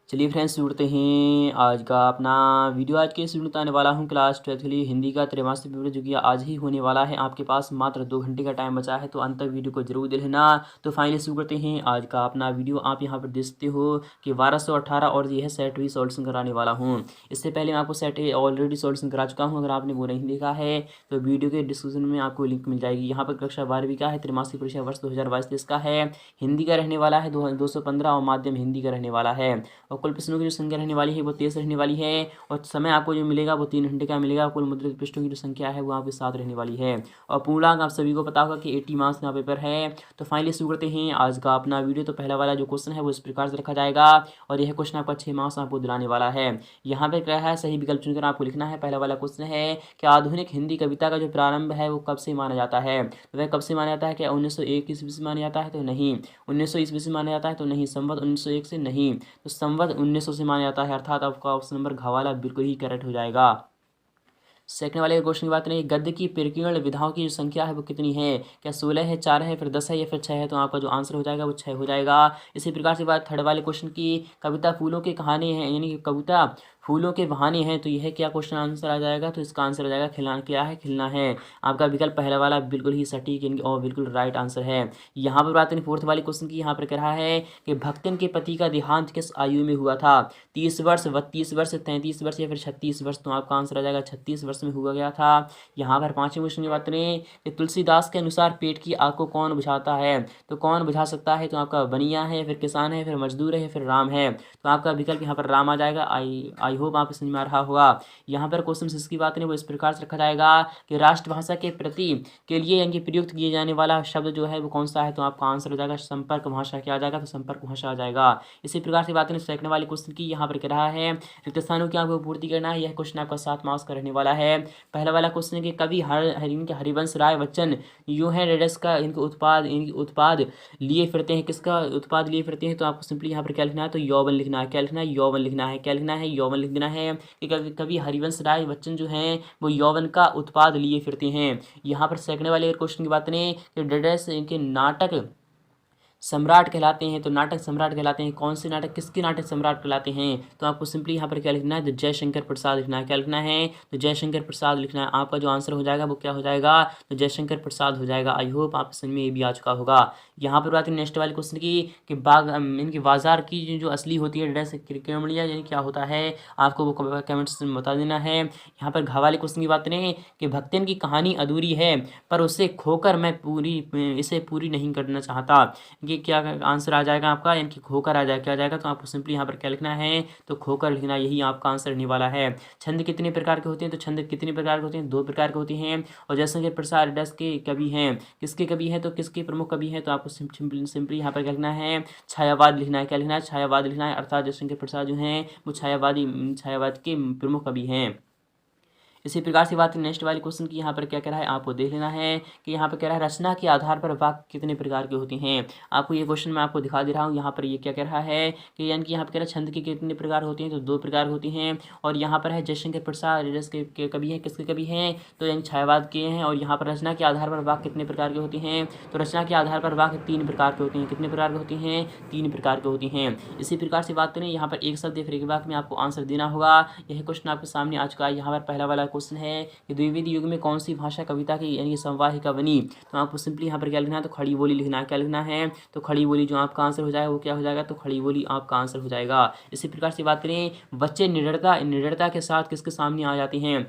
चलिए फ्रेंड्स शुरू करते हैं आज का अपना वीडियो। आज के इस वीडियो बताने वाला हूँ क्लास 12 के लिए हिंदी का त्रैमासिक पेपर जो कि आज ही होने वाला है। आपके पास मात्र 2 घंटे का टाइम बचा है, तो अंत तक वीडियो को जरूर देख लेना। तो फाइनली शुरू करते हैं आज का अपना वीडियो। आप यहाँ पर देख सकते हो कि 1218 और ये है सेट भी सॉल्यूशन कराने वाला हूँ। इससे पहले मैं आपको सेट ऑलरेडी सॉल्यूशन करा चुका हूँ। अगर आपने वो नहीं देखा है तो वीडियो के डिस्क्रिप्शन में आपको लिंक मिल जाएगी। यहाँ पर कक्षा 12वीं का है, त्रैमासिक परीक्षा वर्ष 2022 का है। हिंदी का रहने वाला है 215 और माध्यम हिंदी का रहने वाला है। और कुल प्रश्नों की जो संख्या रहने वाली है वो 23 रहने वाली है। और समय आपको जो मिलेगा वो 3 घंटे का मिलेगा। कुल मुद्रित पृष्ठों की जो संख्या है वो आपके 7 रहने वाली है। और पूर्णांक आप सभी को पता होगा कि 80 मार्क्स का पेपर है। तो फाइनली शुरू करते हैं आज का अपना वीडियो। तो पहला वाला जो क्वेश्चन है वो इस प्रकार से रखा जाएगा और यह क्वेश्चन आपका 6 मार्क्स आपको दिलाने वाला है। यहाँ पे क्या है, सही विकल्प चुनकर आपको लिखना है। पहला वाला क्वेश्चन है कि आधुनिक हिंदी कविता का जो प्रारंभ है वो कब से माना जाता है। तो वह कब से माना जाता है? क्या 1901 ईस्वी से माना जाता है? तो नहीं। 1900 ईस्वी से माना जाता है? तो नहीं। संवत 1901 से नहीं, तो संवत 1900 से माना जाता है। अर्थात आपका ऑप्शन नंबर घ वाला बिल्कुल ही करेक्ट हो जाएगा। सेकंड वाले क्वेश्चन की बात करें, गद्य की प्रकीर्ण विधाओं की जो संख्या है वो कितनी है? क्या 16 है, 4 है, फिर 10 है या फिर 6 है? तो आपका जो आंसर हो जाएगा वो 6 हो जाएगा। इसी प्रकार से बात थर्ड वाले क्वेश्चन की, कविता फूलों की कहानी है, यानी कि कविता फूलों के बहाने हैं, तो यह क्या क्वेश्चन आंसर आ जाएगा? तो इसका आंसर आ जाएगा खिलना। क्या है? खिलना है। आपका विकल्प पहला वाला बिल्कुल ही सटीक यानी और बिल्कुल राइट आंसर है। यहाँ पर बात करें फोर्थ वाले क्वेश्चन की, यहाँ पर कह रहा है कि भक्तन के पति का देहांत किस आयु में हुआ था? 30 वर्ष, 32 वर्ष, 33 वर्ष या फिर 36 वर्ष? तो आपका आंसर आ जाएगा 36 वर्ष में हुआ गया था। यहाँ पर पांचवें क्वेश्चन की बात करें कि तुलसीदास के अनुसार पेट की आग को कौन बुझाता है? तो कौन बुझा सकता है? तो आपका बनिया है, फिर किसान है, फिर मजदूर है, फिर राम है। तो आपका विकल्प यहाँ पर राम आ जाएगा। आई होप आप समझ में आ रहा होगा। यहाँ पर क्वेश्चन इसकी बात करें वो इस प्रकार से रखा जाएगा कि राष्ट्रभाषा के प्रति के लिए यानी प्रयुक्त किए जाने वाला शब्द जो है वो कौन सा है? तो आपका आंसर हो जाएगा संपर्क भाषा। क्या आ जाएगा? तो संपर्क भाषा आ जाएगा। इसी प्रकार से बात करें सेकंड वाले क्वेश्चन की, यहाँ पर कह रहा है रिक्त स्थानों की आपको पूर्ति करना है। यह क्वेश्चन आपका 7 मार्क्स का रहने वाला है। पहला वाला क्वेश्चन है कि कवि इनके हरिवंश राय बच्चन यूं है रेडस का इनके उत्पाद लिए फिरते हैं। किसका उत्पाद लिए फिरते हैं? तो आपको सिंपली यहाँ पर क्या लिखना है? तो यौवन लिखना है। क्या लिखना है? यौवन लिखना है। क्या लिखना है? यौवन लिख देना है कि कवि हरिवंश राय बच्चन जो हैं वो यौवन का उत्पाद लिए फिरते हैं। यहाँ पर सेकंड वाले क्वेश्चन की बात करें कि डेडस इनके नाटक सम्राट कहलाते हैं। तो नाटक सम्राट कहलाते हैं। कौन से नाटक, किसके नाटक सम्राट कहलाते हैं? तो आपको सिंपली यहाँ पर क्या लिखना है? तो जयशंकर प्रसाद लिखना है। क्या लिखना है? तो जयशंकर प्रसाद लिखना है। आपका जो आंसर हो जाएगा वो क्या हो जाएगा? तो जयशंकर प्रसाद हो जाएगा। आई होप आप समझ में ये भी आ चुका होगा। यहाँ पर बात करें नेक्स्ट वाले क्वेश्चन की कि इनकी बाजार की जो असली होती है ड्रेस क्रिकेमणिया यानी क्या होता है? आपको वो कमेंट्स में बता देना है। यहाँ पर घ वाले क्वेश्चन की बात करें कि भक्तन की कहानी अधूरी है पर उसे खोकर मैं इसे पूरी नहीं करना चाहता। ये क्या आंसर आ जाएगा आपका? यानी कि खोकर आ जाएगा। क्या आ जाएगा? तो आपको सिंपली यहाँ पर क्या लिखना है? तो खोकर लिखना, यही आपका आंसर रहने वाला है। छंद कितने प्रकार के होते हैं? तो छंद कितने प्रकार के होते हैं? 2 प्रकार के होते हैं। और जयशंकर प्रसाद डस के कवि हैं। किसके कवि हैं? तो किसके प्रमुख कवि हैं? तो आपको सिंपली यहाँ पर क्या लिखना है? छायावाद लिखना है। क्या लिखना है? छायावाद लिखना है। अर्थात जयशंकर प्रसाद जो हैं वो छायावाद के प्रमुख कवि हैं। इसी प्रकार से बात नेक्स्ट वाले क्वेश्चन की, यहाँ पर क्या कह रहा है आपको देख लेना है कि यहाँ पर कह रहा है रचना के आधार पर वाक्य कितने प्रकार के होते हैं। आपको ये क्वेश्चन मैं आपको दिखा दे रहा हूँ। यहाँ पर ये क्या कह रहा है कि यानी कि यहाँ पर कह रहा है छंद के कितने प्रकार होते हैं? तो 2 प्रकार होती हैं। और यहाँ पर है जयशंकर प्रसाद रस के कवि हैं। किसके कवि हैं? तो यानी छायावाद के हैं। और यहाँ पर रचना के आधार पर वाक्य कितने प्रकार के होते हैं? तो रचना के आधार पर वाक्य 3 प्रकार के होते हैं। कितने प्रकार के होते हैं? 3 प्रकार के होती हैं। इसी प्रकार से बात करें यहाँ पर एक शब्द एक वाक्य में आपको आंसर देना होगा। यह क्वेश्चन आपके सामने आ चुका है। यहाँ पर पहला वाला क्वेश्चन है कि द्विवेदी युग में कौन सी भाषा कविता की यानी कि संवाहिका बनी? तो आपको सिंपली यहाँ पर क्या लिखना है? तो खड़ी बोली लिखना है। क्या लिखना है? तो खड़ी बोली। जो आपका आंसर हो जाएगा वो क्या हो जाएगा? तो खड़ी बोली आपका आंसर हो जाएगा। इसी प्रकार से बात करें बच्चे निडरता के साथ किसके सामने आ जाते हैं?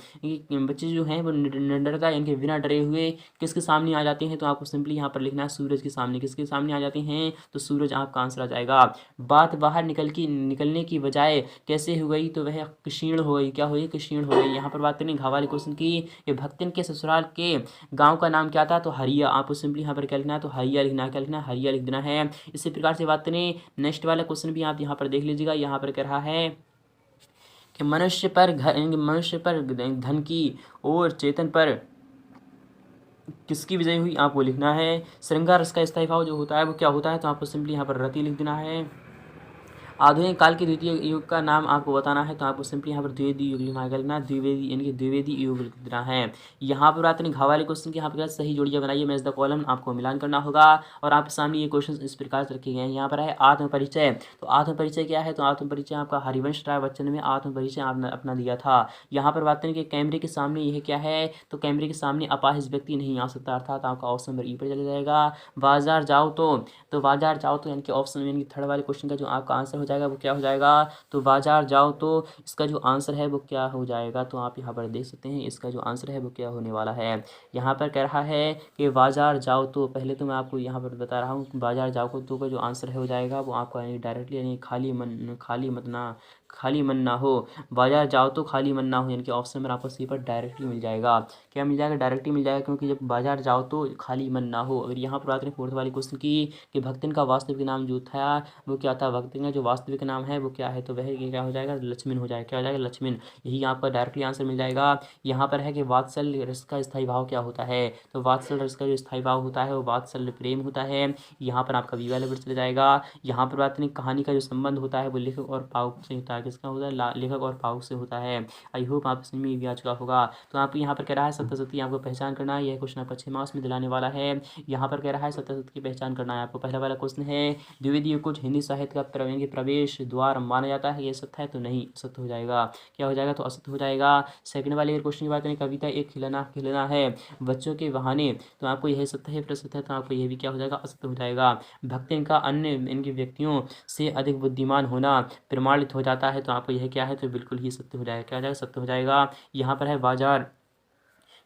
बच्चे जो हैं वो निडरता यानी कि बिना डरे हुए किसके सामने आ जाते हैं? तो आपको सिंपली यहाँ पर लिखना है सूरज के सामने। किसके सामने आ जाते हैं? तो सूरज आपका आंसर आ जाएगा। बात बाहर निकलने की बजाय कैसे हो गई? तो वह क्षीण हो गई। क्या हो गई? क्षीण हो गई। यहाँ पर बात करें घाव वाले क्वेश्चन की, ये भक्तन के ससुराल के गांव का नाम क्या था? तो हरिया। आपको सिंपली यहाँ पर क्या लिखना है? तो हरिया लिखना है। क्या लिखना है? हरिया लिख देना है। इसी प्रकार से बात करें नेक्स्ट वाला क्वेश्चन भी आप यहाँ पर देख लीजिएगा। यहाँ पर कह रहा है कि मनुष्य पर धन की और चेतन पर किसकी विजय हुई? आपको लिखना है श्रृंगार रस का स्थायी भाव जो होता है वो क्या होता है? तो आपको सिंपली यहाँ पर रति लिख देना है। आधुनिक काल के द्वितीय युग का नाम आपको बताना है, तो आपको सिंपली यहाँ पर द्विवेदी युग लिखना, द्विवेदी यानी कि द्विवेदी युग लिखना है। यहाँ पर बात करें घाव वाले क्वेश्चन की, यहाँ पर सही जोड़ियाँ बनाइए, मैच द कॉलम आपको मिलान करना होगा। और आपके सामने ये क्वेश्चन इस प्रकार से रखे गए हैं। यहाँ पर है आत्म परिचय। तो आत्म परिचय क्या है? तो आत्म परिचय आपका हरिवंश राय बच्चन में आत्म परिचय आपने अपना दिया था। यहाँ पर बात करें कि कैमरे के सामने यह क्या है? तो कैमरे के सामने अपाहिज व्यक्ति नहीं आ सकता, अर्थात आपका ऑप्शन नंबर ई पर चला जाएगा। बाजार जाओ तो बाजार जाओ तो यानी कि ऑप्शन यानी कि थर्ड वाले क्वेश्चन का जो आपका आंसर हो जाएगा वो क्या हो जाएगा? तो बाजार जाओ तो इसका जो आंसर है वो क्या हो जाएगा? तो आप यहाँ पर देख सकते हैं इसका जो आंसर है वो क्या होने वाला है। यहाँ पर कह रहा है कि बाजार जाओ तो, पहले तो मैं आपको यहाँ पर बता रहा हूँ कि बाजार जाओ तो का जो आंसर है हो जाएगा वो आपका यानी डायरेक्टली यानी खाली मन ना हो। बाजार जाओ तो खाली मन ना हो, यानी कि ऑप्शन में आपको सी पर डायरेक्टली मिल जाएगा। क्या मिल जाएगा? डायरेक्टली मिल जाएगा, क्योंकि जब बाजार जाओ तो खाली मन ना हो। अगर यहाँ पर बात करें फोर्थ वाले क्वेश्चन की कि भक्तिन का वास्तविक नाम जो था वो क्या था? भक्तिन का जो वास्तविक नाम है वो क्या है? तो वह क्या हो जाएगा? लक्ष्मण हो जाएगा। क्या हो जाएगा? लक्ष्मण। यही आपका डायरेक्टली आंसर मिल जाएगा। यहाँ पर है कि वात्सल्य रस का स्थायी भाव क्या होता है? तो वात्सल्य रस का जो स्थायी भाव होता है वो वात्सल्य प्रेम होता है। यहाँ पर आपका बी वाले पर चला जाएगा। यहाँ पर बात करें कहानी का जो संबंध होता है वो लेखक और पाठक से होता है। किसका होता है? लेखक और पाठक से होता है। आई होप आप समझ में भी आ चुका होगा। तो आपको यहाँ पर कह रहा है सत्यसती आपको पहचान करना है। यह क्वेश्चन आपको 6 मार्क्स में दिलाने वाला है। यहाँ पर कह रहा है सत्यसत्य की पहचान करना है आपको। पहला वाला क्वेश्चन है द्विवेदी युग कुछ हिंदी साहित्य का प्रवेश द्वार माना जाता है, ये सत्य है? तो नहीं, असत्य हो जाएगा। क्या हो जाएगा? तो असत्य हो जाएगा। सेकंड वाले क्वेश्चन की बात करें कविता एक खिलना है बच्चों के बहाने, तो आपको यह सत्य है, प्रसत्य है, तो आपको यह भी क्या हो जाएगा? असत्य हो जाएगा। भक्ति का अन्य इनके व्यक्तियों से अधिक बुद्धिमान होना प्रमाणित हो जाता है, तो आपको यह क्या है? तो बिल्कुल ही सत्य हो जाएगा। क्या हो जाएगा? सत्य हो जाएगा। यहाँ पर है बाजार,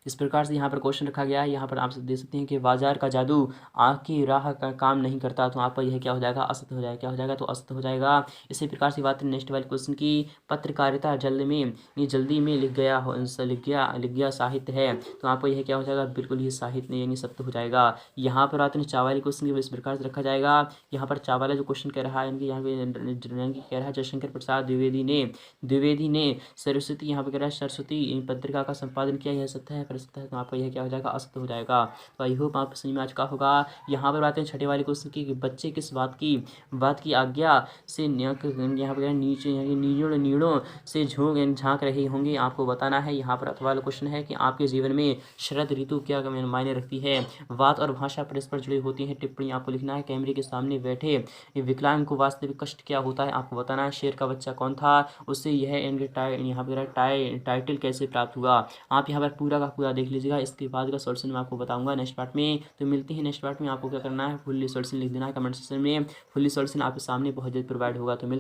इस प्रकार से यहाँ पर क्वेश्चन रखा गया है। यहाँ पर आप देख सकते हैं कि बाजार का जादू आँख की राह का काम नहीं करता, तो आपका यह क्या हो जाएगा? असत्य हो जाएगा। क्या हो जाएगा? तो असत्य हो जाएगा। इसी प्रकार से बात नेक्स्ट वाले क्वेश्चन की, पत्रकारिता जल्दी में लिख गया साहित्य है, तो आपको यह क्या हो जाएगा? बिल्कुल ही साहित्य यानी सत्य हो जाएगा। यहाँ पर आते हैं चावल क्वेश्चन की, इस प्रकार से रखा जाएगा। यहाँ पर चावल जो क्वेश्चन कह रहा है इनकी यहाँ पे कह रहा है जयशंकर प्रसाद द्विवेदी ने सरस्वती, यहाँ पे कह रहा है सरस्वती पत्रिका का संपादन किया, यह सत्य है? सत्य है, तो आपका यह क्या हो जाएगा? असत्य हो जाएगा। तो आई होप आप समझ में आ चुका होगा। यहाँ पर बात है छठे वाले क्वेश्चन की, बच्चे किस बात की आज्ञा से यहाँ पर नीचे नीड़ों से झांक रहे होंगे, आपको बताना है। यहाँ पर अथवा वाला क्वेश्चन है कि आपके जीवन में शरद ऋतु क्या मायने रखती है? वात और भाषा परस्पर जुड़ी होती है, टिप्पणी आपको लिखना है। कैमरे के सामने बैठे विकलांग को वास्तविक कष्ट क्या होता है? आपको बताना है। शेर का बच्चा कौन था? उससे यह यहाँ पर टाइटल कैसे प्राप्त हुआ? आप यहाँ पर पूरा का पूरा देख लीजिएगा। इसके बाद का सॉल्यूशन मैं आपको बताऊंगा नेक्स्ट पार्ट में। तो मिलते हैं नेक्स्ट पार्ट में। आपको क्या करना है? फुल्ली सॉल्यूशन लिख देना है कमेंट सेक्शन में। फुल्ली सॉल्यूशन आपके सामने बहुत जल्द प्रोवाइड होगा। तो